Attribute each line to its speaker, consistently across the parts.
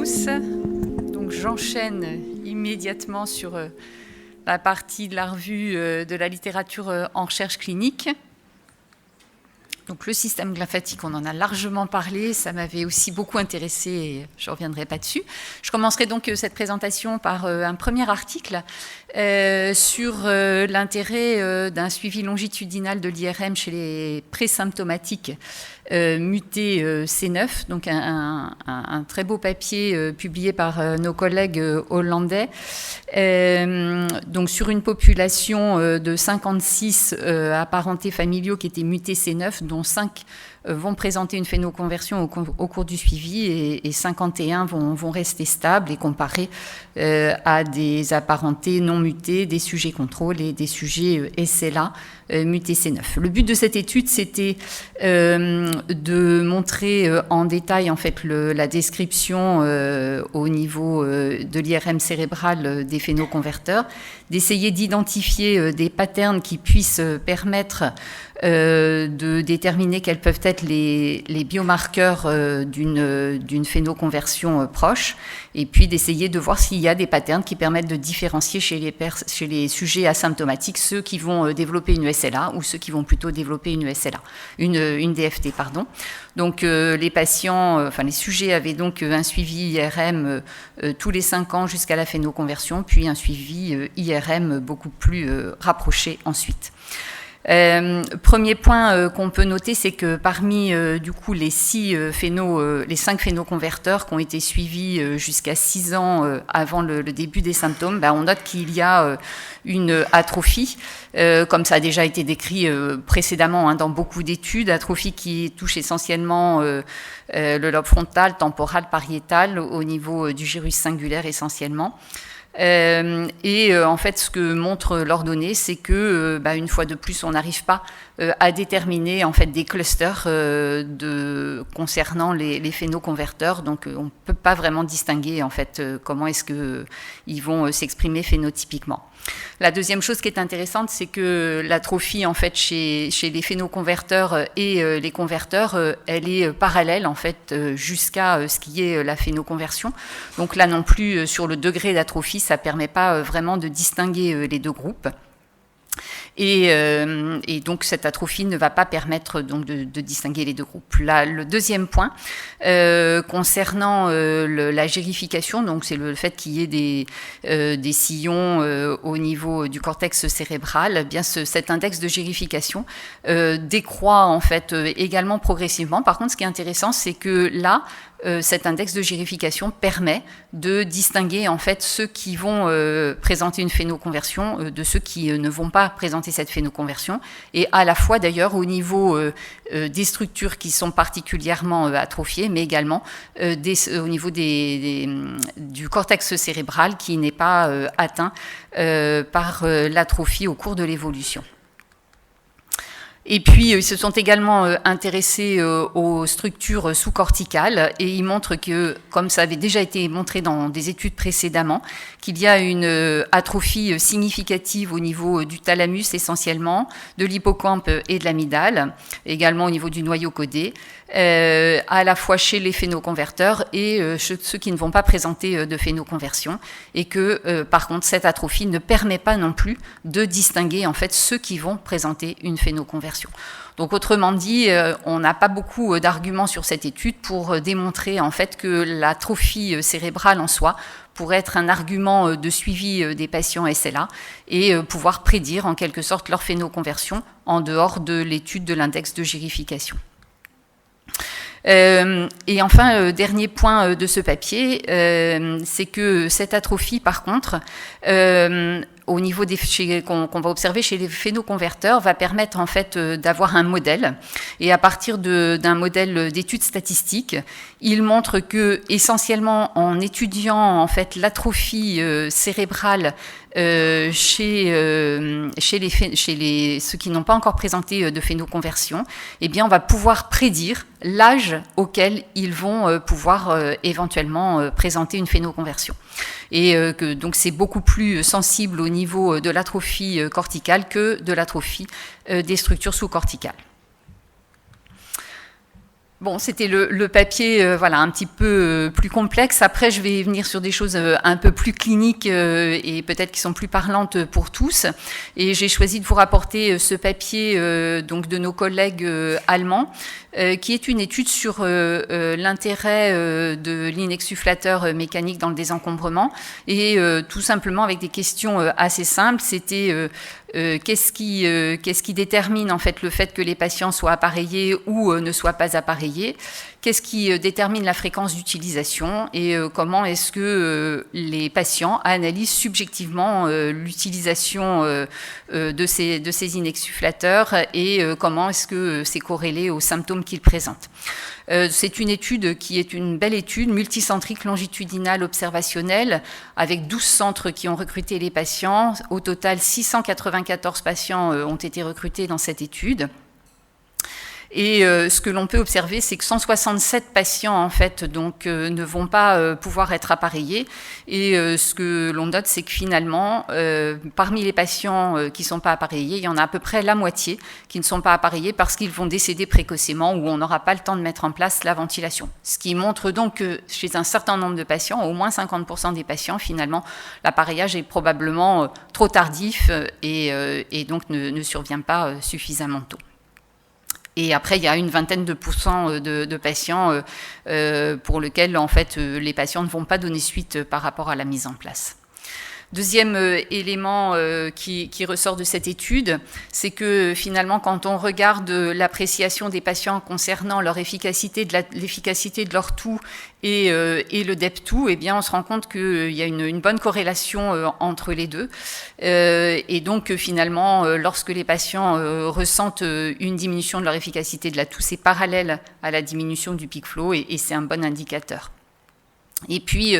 Speaker 1: tous. Donc j'enchaîne immédiatement sur la partie de la revue de la littérature en recherche clinique. Donc le système lymphatique, on en a largement parlé, ça m'avait aussi beaucoup intéressé et je ne reviendrai pas dessus. Je commencerai donc cette présentation par un premier article sur l'intérêt d'un suivi longitudinal de l'IRM chez les présymptomatiques mutés C9, donc un très beau papier publié par nos collègues hollandais, donc sur une population de 56 apparentés familiaux qui étaient mutés C9, dont 5 vont présenter une phénoconversion au cours du suivi et 51 vont rester stables et comparés à des apparentés non mutés, des sujets contrôle et des sujets SLA mutés C9. Le but de cette étude, c'était de montrer en détail en fait la description au niveau de l'IRM cérébral des phénoconverteurs, d'essayer d'identifier des patterns qui puissent permettre de déterminer quels peuvent être les biomarqueurs d'une phénoconversion proche, et puis d'essayer de voir s'il y a des patterns qui permettent de différencier chez les sujets asymptomatiques ceux qui vont développer une SLA ou ceux qui vont plutôt développer une SLA, une DFT, pardon. Donc les patients, les sujets avaient donc un suivi IRM tous les 5 ans jusqu'à la phénoconversion, puis un suivi IRM beaucoup plus rapproché ensuite. Premier point qu'on peut noter, c'est que parmi du coup les 5 phénoconverteurs qui ont été suivis jusqu'à 6 ans avant le début des symptômes, on note qu'il y a une atrophie, comme ça a déjà été décrit précédemment dans beaucoup d'études, atrophie qui touche essentiellement le lobe frontal, temporal, pariétal, au niveau du gyrus singulaire essentiellement. En fait, ce que montrent leurs données, c'est que, une fois de plus, on n'arrive pas à déterminer en fait des clusters concernant les phénoconverteurs. Donc, on ne peut pas vraiment distinguer en fait comment est-ce que ils vont s'exprimer phénotypiquement. La deuxième chose qui est intéressante, c'est que l'atrophie en fait chez les phénoconverteurs et les converteurs, elle est parallèle en fait jusqu'à ce qui est la phénoconversion. Donc là non plus, sur le degré d'atrophie, ça permet pas vraiment de distinguer les deux groupes. Et donc cette atrophie ne va pas permettre donc de distinguer les deux groupes. Là, le deuxième point concernant la gérification, donc c'est le fait qu'il y ait des sillons au niveau du cortex cérébral. Eh bien cet index de gérification décroît en fait également progressivement. Par contre, ce qui est intéressant, c'est que là cet index de gérification permet de distinguer en fait ceux qui vont présenter une phénoconversion de ceux qui ne vont pas présenter cette phénoconversion, et à la fois d'ailleurs au niveau des structures qui sont particulièrement atrophiées, mais également au niveau du cortex cérébral qui n'est pas atteint par l'atrophie au cours de l'évolution. Et puis, ils se sont également intéressés aux structures sous-corticales et ils montrent que, comme ça avait déjà été montré dans des études précédemment, qu'il y a une atrophie significative au niveau du thalamus essentiellement, de l'hippocampe et de l'amygdale, également au niveau du noyau codé, à la fois chez les phénoconverteurs et ceux qui ne vont pas présenter de phénoconversion, et que, par contre, cette atrophie ne permet pas non plus de distinguer en fait ceux qui vont présenter une phénoconversion. Donc autrement dit, on n'a pas beaucoup d'arguments sur cette étude pour démontrer en fait que l'atrophie cérébrale en soi pourrait être un argument de suivi des patients SLA et pouvoir prédire en quelque sorte leur phénoconversion en dehors de l'étude de l'index de gérification. Et enfin, dernier point de ce papier, c'est que cette atrophie, par contre, au niveau qu'on va observer chez les phénoconverteurs, va permettre en fait d'avoir un modèle. Et à partir d'un modèle d'études statistiques, il montre que essentiellement en étudiant en fait l'atrophie cérébrale chez ceux qui n'ont pas encore présenté de phénoconversion, eh bien on va pouvoir prédire l'âge auquel ils vont pouvoir éventuellement présenter une phénoconversion. Et que donc c'est beaucoup plus sensible au niveau de l'atrophie corticale que de l'atrophie des structures sous-corticales. Bon, c'était le papier voilà, un petit peu plus complexe. Après, je vais venir sur des choses un peu plus cliniques et peut-être qui sont plus parlantes pour tous. Et j'ai choisi de vous rapporter ce papier donc de nos collègues allemands, qui est une étude sur l'intérêt de l'inexsufflateur mécanique dans le désencombrement. Et tout simplement avec des questions assez simples, c'était qu'est-ce qui détermine en fait le fait que les patients soient appareillés ou ne soient pas appareillés? Qu'est-ce qui détermine la fréquence d'utilisation et comment est-ce que les patients analysent subjectivement l'utilisation de ces inexsufflateurs et comment est-ce que c'est corrélé aux symptômes qu'ils présentent? C'est une étude qui est une belle étude multicentrique longitudinale observationnelle avec 12 centres qui ont recruté les patients. Au total, 694 patients ont été recrutés dans cette étude. Et ce que l'on peut observer, c'est que 167 patients, en fait, donc, ne vont pas pouvoir être appareillés. Et ce que l'on note, c'est que finalement, parmi les patients qui ne sont pas appareillés, il y en a à peu près la moitié qui ne sont pas appareillés parce qu'ils vont décéder précocement ou on n'aura pas le temps de mettre en place la ventilation. Ce qui montre donc que chez un certain nombre de patients, au moins 50% des patients, finalement, l'appareillage est probablement trop tardif et donc ne survient pas suffisamment tôt. Et après, il y a une vingtaine de pourcents de patients pour lesquels, en fait, les patients ne vont pas donner suite par rapport à la mise en place. Deuxième élément qui ressort de cette étude, c'est que finalement, quand on regarde l'appréciation des patients concernant leur efficacité, l'efficacité de leur toux et le DEP2, eh bien, on se rend compte qu'il y a une bonne corrélation entre les deux. Et donc, finalement, lorsque les patients ressentent une diminution de leur efficacité de la toux, c'est parallèle à la diminution du peak flow et c'est un bon indicateur. Et puis,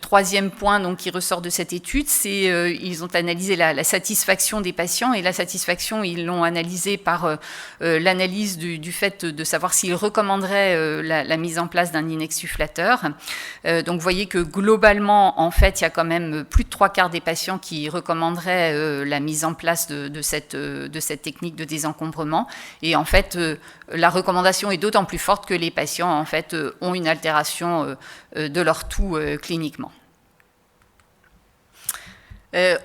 Speaker 1: troisième point donc, qui ressort de cette étude, c'est ils ont analysé la satisfaction des patients, et la satisfaction, ils l'ont analysée par l'analyse du fait de savoir s'ils recommanderaient la mise en place d'un inexsufflateur. Donc, vous voyez que globalement, en fait, il y a quand même plus de 3/4 des patients qui recommanderaient la mise en place de cette technique de désencombrement. Et en fait, la recommandation est d'autant plus forte que les patients, en fait, ont une altération de leur toux cliniquement.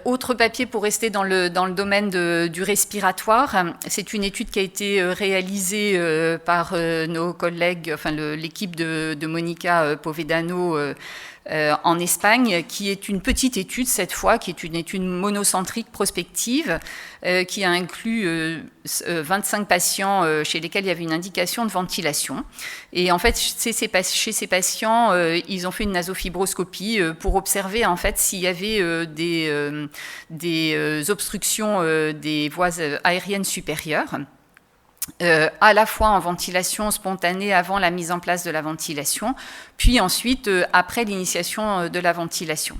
Speaker 1: Autre papier pour rester dans le domaine du respiratoire, c'est une étude qui a été réalisée par nos collègues, enfin l'équipe de Monica Povedano en Espagne, qui est une petite étude cette fois, qui est une étude monocentrique prospective, qui a inclus 25 patients chez lesquels il y avait une indication de ventilation. Et en fait, chez ces patients, ils ont fait une nasofibroscopie pour observer en fait s'il y avait des obstructions des voies aériennes supérieures. À la fois en ventilation spontanée avant la mise en place de la ventilation, puis ensuite après l'initiation de la ventilation.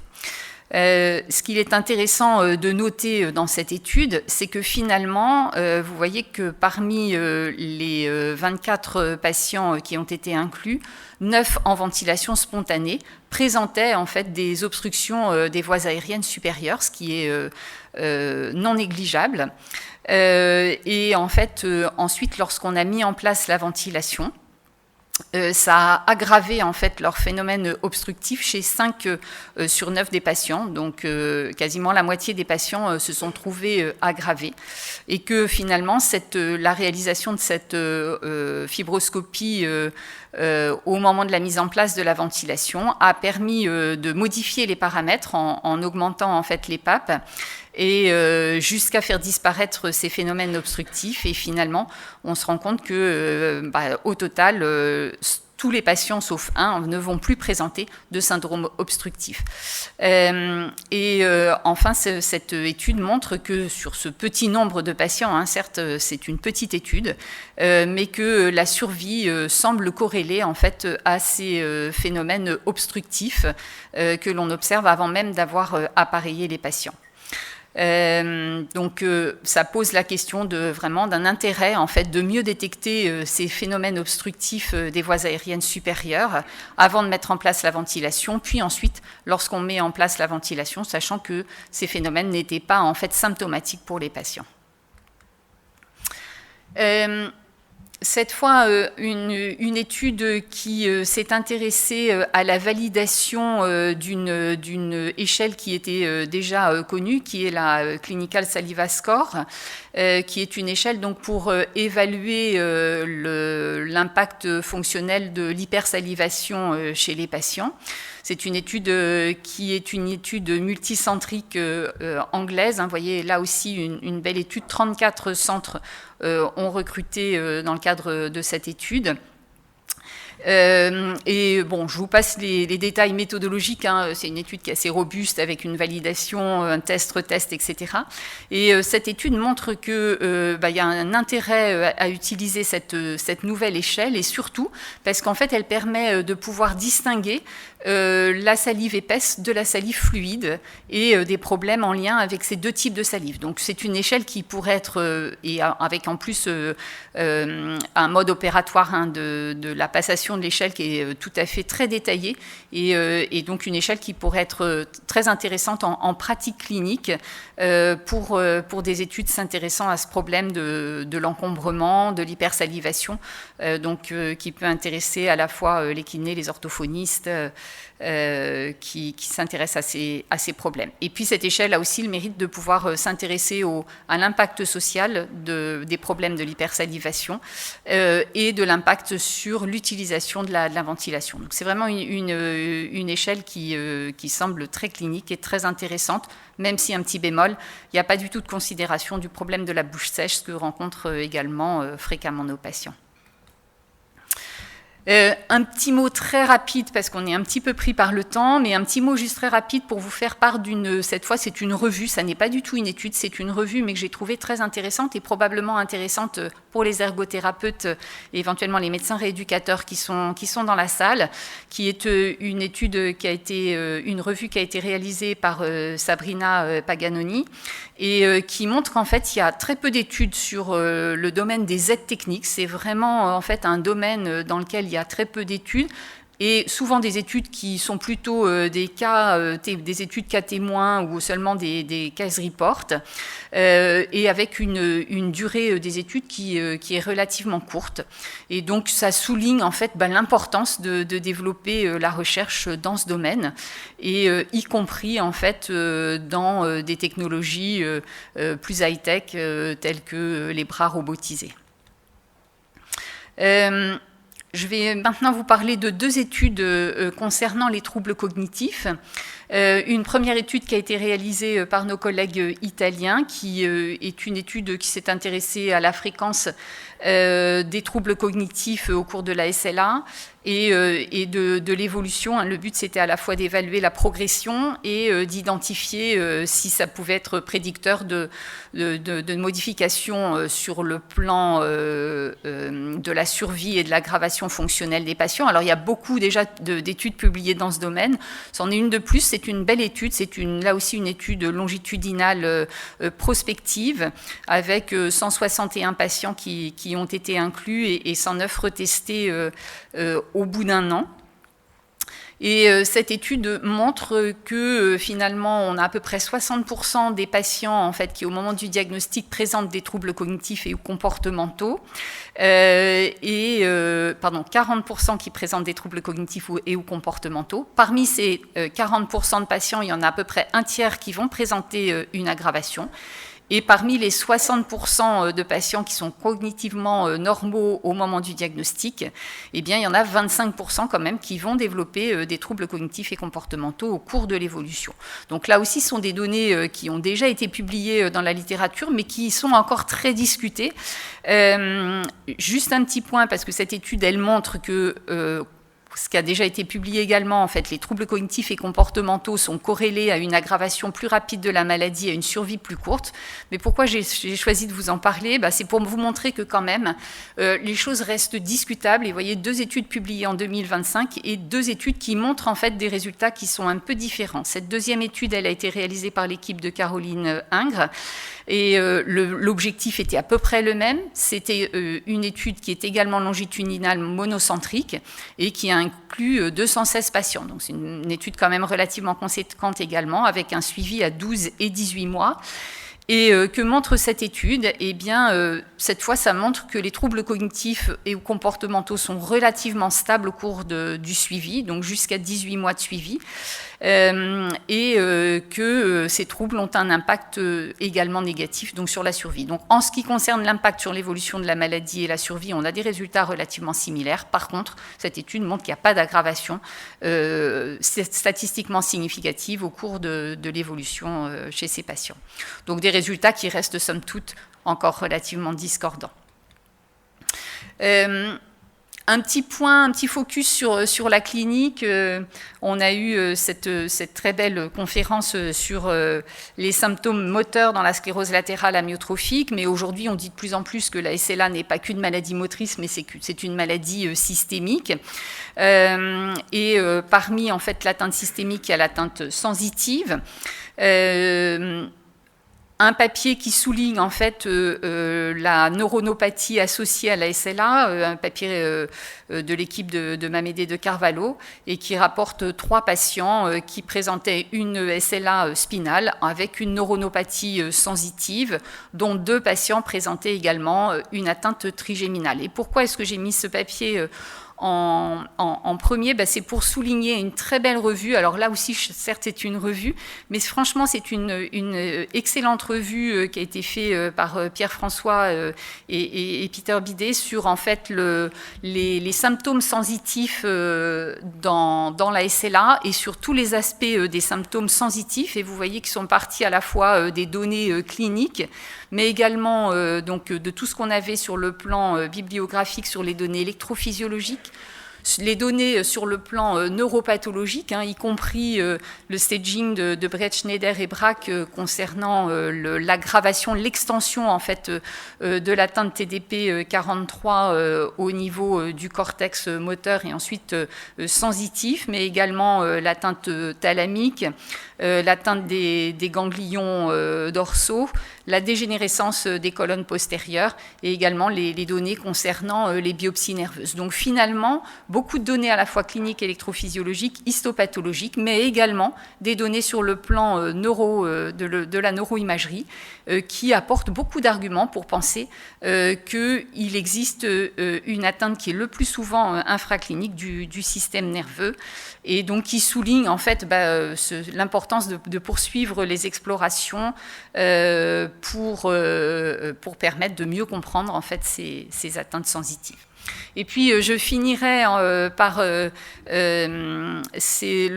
Speaker 1: Ce qu'il est intéressant de noter dans cette étude, c'est que finalement, vous voyez que parmi les 24 patients qui ont été inclus, 9 en ventilation spontanée présentaient en fait des obstructions des voies aériennes supérieures, ce qui est non négligeable. Et en fait, ensuite, lorsqu'on a mis en place la ventilation, ça a aggravé en fait leur phénomène obstructif chez 5 sur 9 des patients, donc quasiment la moitié des patients se sont trouvés aggravés, et que finalement la réalisation de cette fibroscopie au moment de la mise en place de la ventilation a permis de modifier les paramètres en augmentant en fait les PAP et jusqu'à faire disparaître ces phénomènes obstructifs. Et finalement, on se rend compte que, au total, tous les patients, sauf un, ne vont plus présenter de syndrome obstructif. Enfin, cette étude montre que sur ce petit nombre de patients, certes, c'est une petite étude, mais que la survie semble corrélée en fait à ces phénomènes obstructifs que l'on observe avant même d'avoir appareillé les patients. Donc ça pose la question vraiment d'un intérêt en fait de mieux détecter ces phénomènes obstructifs des voies aériennes supérieures avant de mettre en place la ventilation, puis ensuite lorsqu'on met en place la ventilation, sachant que ces phénomènes n'étaient pas en fait symptomatiques pour les patients. cette fois, une étude qui s'est intéressée à la validation d'une échelle qui était déjà connue, qui est la Clinical Saliva Score, qui est une échelle donc, pour évaluer l'impact fonctionnel de l'hypersalivation chez les patients. C'est une étude qui est une étude multicentrique anglaise. Vous voyez là aussi une belle étude. 34 centres ont recruté dans le cadre de cette étude. Et bon, je vous passe les détails méthodologiques. Hein. C'est une étude qui est assez robuste avec une validation, un test, retest, etc. Et cette étude montre que y a un intérêt à utiliser cette nouvelle échelle, et surtout parce qu'en fait, elle permet de pouvoir distinguer la salive épaisse de la salive fluide et des problèmes en lien avec ces deux types de salive. Donc c'est une échelle qui pourrait être, et avec en plus un mode opératoire hein, de la passation de l'échelle qui est tout à fait très détaillé, et donc une échelle qui pourrait être très intéressante en pratique clinique pour des études s'intéressant à ce problème de l'encombrement, de l'hypersalivation, qui peut intéresser à la fois les kinés, les orthophonistes, qui s'intéressent à ces problèmes. Et puis cette échelle a aussi le mérite de pouvoir s'intéresser à l'impact social des problèmes de l'hypersalivation et de l'impact sur l'utilisation de la ventilation. Donc c'est vraiment une échelle qui semble très clinique et très intéressante, même si un petit bémol, il n'y a pas du tout de considération du problème de la bouche sèche, ce que rencontrent également fréquemment nos patients. Un petit mot très rapide, parce qu'on est un petit peu pris par le temps, mais un petit mot juste très rapide pour vous faire part cette fois c'est une revue, ça n'est pas du tout une étude, c'est une revue, mais que j'ai trouvée très intéressante et probablement intéressante pour les ergothérapeutes et éventuellement les médecins rééducateurs qui sont dans la salle, qui est une étude qui a été, une revue qui a été réalisée par Sabrina Paganoni, et qui montre qu'en fait, il y a très peu d'études sur le domaine des aides techniques. C'est vraiment en fait un domaine dans lequel il y a très peu d'études, et souvent des études qui sont plutôt des études cas témoins ou seulement des case reports, et avec une durée des études qui est relativement courte. Et donc ça souligne en fait l'importance de développer la recherche dans ce domaine, et y compris en fait dans des technologies plus high-tech telles que les bras robotisés. Je vais maintenant vous parler de deux études concernant les troubles cognitifs. Une première étude qui a été réalisée par nos collègues italiens, qui est une étude qui s'est intéressée à la fréquence des troubles cognitifs au cours de la SLA et de l'évolution. Le but, c'était à la fois d'évaluer la progression et d'identifier si ça pouvait être prédicteur de modifications sur le plan de la survie et de l'aggravation fonctionnelle des patients. Alors, il y a beaucoup déjà d'études publiées dans ce domaine. C'en est une de plus, c'est une belle étude. C'est là aussi une étude longitudinale prospective avec 161 patients qui ont été inclus et 109 retestés au bout d'un an. Et cette étude montre que finalement, on a à peu près 60% des patients en fait, qui, au moment du diagnostic, présentent des troubles cognitifs et ou comportementaux, 40% qui présentent des troubles cognitifs et ou comportementaux. Parmi ces 40% de patients, il y en a à peu près un tiers qui vont présenter une aggravation. Et parmi les 60% de patients qui sont cognitivement normaux au moment du diagnostic, eh bien, il y en a 25% quand même qui vont développer des troubles cognitifs et comportementaux au cours de l'évolution. Donc là aussi, ce sont des données qui ont déjà été publiées dans la littérature, mais qui sont encore très discutées. Juste un petit point, parce que cette étude, elle montre que ce qui a déjà été publié également, en fait, les troubles cognitifs et comportementaux sont corrélés à une aggravation plus rapide de la maladie et à une survie plus courte. Mais pourquoi j'ai choisi de vous en parler ? C'est pour vous montrer que quand même, les choses restent discutables. Et vous voyez, 2 études publiées en 2025 et 2 études qui montrent en fait des résultats qui sont un peu différents. Cette deuxième étude, elle a été réalisée par l'équipe de Caroline Ingres. Et l'objectif était à peu près le même. C'était une étude qui est également longitudinale monocentrique et qui inclut 216 patients. Donc c'est une étude quand même relativement conséquente également, avec un suivi à 12 et 18 mois. Et que montre cette étude? Eh bien, cette fois, ça montre que les troubles cognitifs et comportementaux sont relativement stables au cours du suivi, donc jusqu'à 18 mois de suivi, et que ces troubles ont un impact également négatif donc sur la survie. Donc, en ce qui concerne l'impact sur l'évolution de la maladie et la survie, on a des résultats relativement similaires. Par contre, cette étude montre qu'il n'y a pas d'aggravation statistiquement significative au cours de l'évolution chez ces patients. Donc, des résultats qui restent, somme toute, encore relativement discordants. Un petit focus sur la clinique. On a eu cette très belle conférence sur les symptômes moteurs dans la sclérose latérale amyotrophique, mais aujourd'hui, on dit de plus en plus que la SLA n'est pas qu'une maladie motrice, mais c'est une maladie systémique. Et parmi, en fait, l'atteinte systémique, il y a l'atteinte sensitive. Un papier qui souligne en fait la neuronopathie associée à la SLA, un papier de l'équipe de Mamédé de Carvalho, et qui rapporte 3 patients qui présentaient une SLA spinale avec une neuronopathie sensitive, dont 2 patients présentaient également une atteinte trigéminale. Et pourquoi est-ce que j'ai mis ce papier en premier? C'est pour souligner une très belle revue. Alors là aussi, certes, c'est une revue, mais franchement, c'est une excellente revue qui a été faite par Pierre-François et Peter Bidet sur en fait les symptômes sensitifs dans la SLA et sur tous les aspects des symptômes sensitifs. Et vous voyez qu'ils sont partis à la fois des données cliniques, mais également donc, de tout ce qu'on avait sur le plan bibliographique, sur les données électrophysiologiques, les données sur le plan neuropathologique, y compris le staging de Brett, Schneider et Brack concernant l'aggravation, l'extension en fait de l'atteinte TDP 43 au niveau du cortex moteur et ensuite sensitif, mais également l'atteinte thalamique, l'atteinte des ganglions dorsaux, la dégénérescence des colonnes postérieures et également les données concernant les biopsies nerveuses. Donc finalement, beaucoup de données à la fois cliniques, électrophysiologiques, histopathologiques, mais également des données sur le plan de la neuroimagerie qui apportent beaucoup d'arguments pour penser qu'il existe une atteinte qui est le plus souvent infraclinique du système nerveux et donc qui souligne en fait l'importance de poursuivre les explorations pour permettre de mieux comprendre en fait ces atteintes sensitives. Et puis, je finirai par ces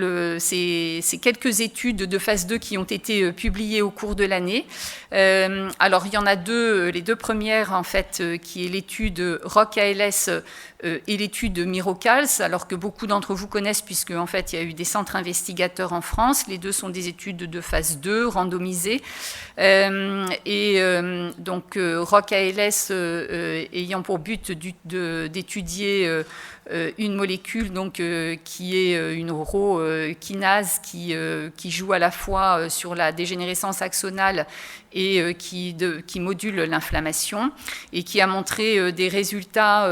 Speaker 1: quelques études de phase 2 qui ont été publiées au cours de l'année. Alors, il y en a 2, les 2 premières, en fait, qui est l'étude ROC-ALS et l'étude MIROCALS, alors que beaucoup d'entre vous connaissent, puisque, en fait, il y a eu des centres investigateurs en France. Les 2 sont des études de phase 2, randomisées. Donc, ROC-ALS ayant pour but d'étudier une molécule donc, qui est une urokinase qui joue à la fois sur la dégénérescence axonale et qui module l'inflammation et qui a montré des résultats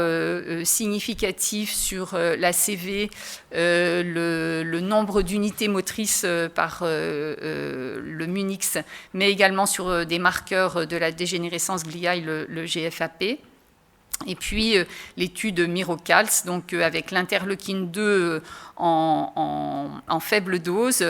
Speaker 1: significatifs sur l'ACV, le nombre d'unités motrices par le Munix, mais également sur des marqueurs de la dégénérescence gliale, le GFAP. Et puis l'étude MIROCALS, donc avec l'interleukine 2 en faible dose,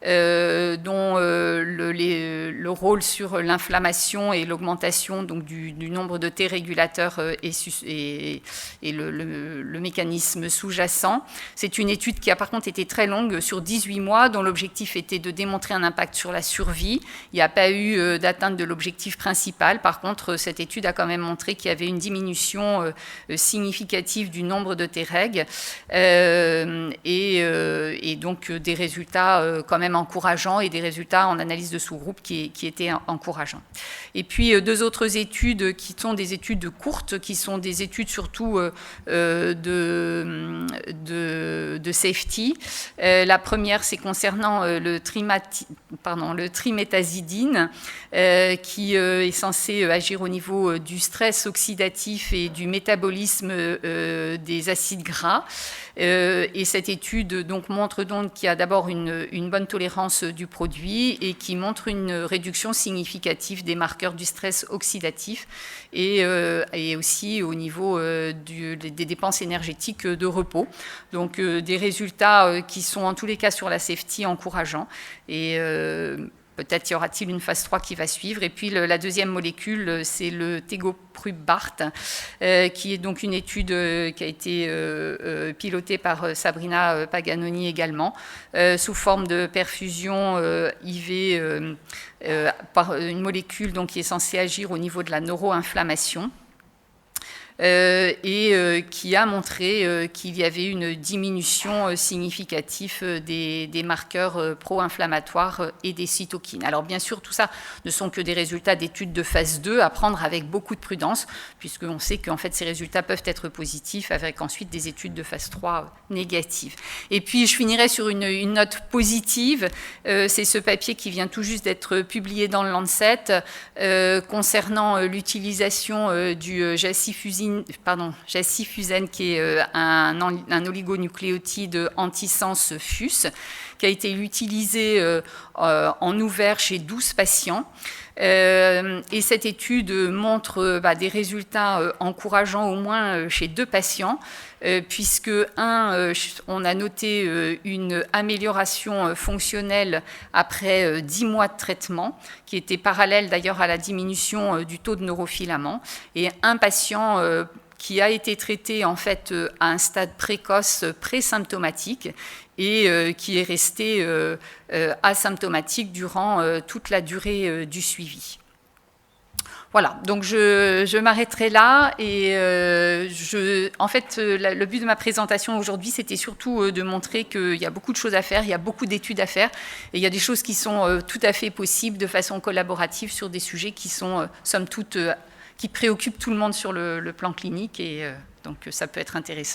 Speaker 1: dont le rôle sur l'inflammation et l'augmentation donc du nombre de T régulateurs et le mécanisme sous-jacent. C'est une étude qui a par contre été très longue, sur 18 mois, dont l'objectif était de démontrer un impact sur la survie. Il n'y a pas eu d'atteinte de l'objectif principal. Par contre, cette étude a quand même montré qu'il y avait une diminution significative du nombre de Treg et donc des résultats quand même encourageants et des résultats en analyse de sous-groupe qui étaient encourageants. Et puis 2 autres études qui sont des études courtes, qui sont des études surtout de safety. La première, c'est concernant le triméthazidine qui est censé agir au niveau du stress oxydatif du métabolisme des acides gras. Et cette étude donc, montre donc qu'il y a d'abord une bonne tolérance du produit et qui montre une réduction significative des marqueurs du stress oxydatif et aussi au niveau des dépenses énergétiques de repos. Donc des résultats qui sont en tous les cas sur la safety encourageants. Et peut-être y aura-t-il une phase 3 qui va suivre. Et puis la deuxième molécule, c'est le tegoprubart, qui est donc une étude qui a été pilotée par Sabrina Paganoni également, sous forme de perfusion IV par une molécule donc, qui est censée agir au niveau de la neuroinflammation. Qui a montré qu'il y avait une diminution significative des marqueurs pro-inflammatoires et des cytokines. Alors bien sûr, tout ça ne sont que des résultats d'études de phase 2 à prendre avec beaucoup de prudence, puisqu'on sait qu'en fait ces résultats peuvent être positifs avec ensuite des études de phase 3 négatives. Et puis je finirai sur une note positive, c'est ce papier qui vient tout juste d'être publié dans le Lancet concernant l'utilisation du jacifusine, qui est un oligonucléotide antisens FUS, qui a été utilisé en ouvert chez 12 patients. Et cette étude montre des résultats encourageants au moins chez 2 patients, puisque on a noté une amélioration fonctionnelle après 10 mois de traitement, qui était parallèle d'ailleurs à la diminution du taux de neurofilaments, et un patient qui a été traité en fait à un stade précoce présymptomatique et qui est resté asymptomatique durant toute la durée du suivi. Voilà, donc je m'arrêterai là et en fait, le but de ma présentation aujourd'hui, c'était surtout de montrer qu'il y a beaucoup de choses à faire, il y a beaucoup d'études à faire et il y a des choses qui sont tout à fait possibles de façon collaborative sur des sujets qui sont, somme toute, qui préoccupent tout le monde sur le plan clinique et donc ça peut être intéressant.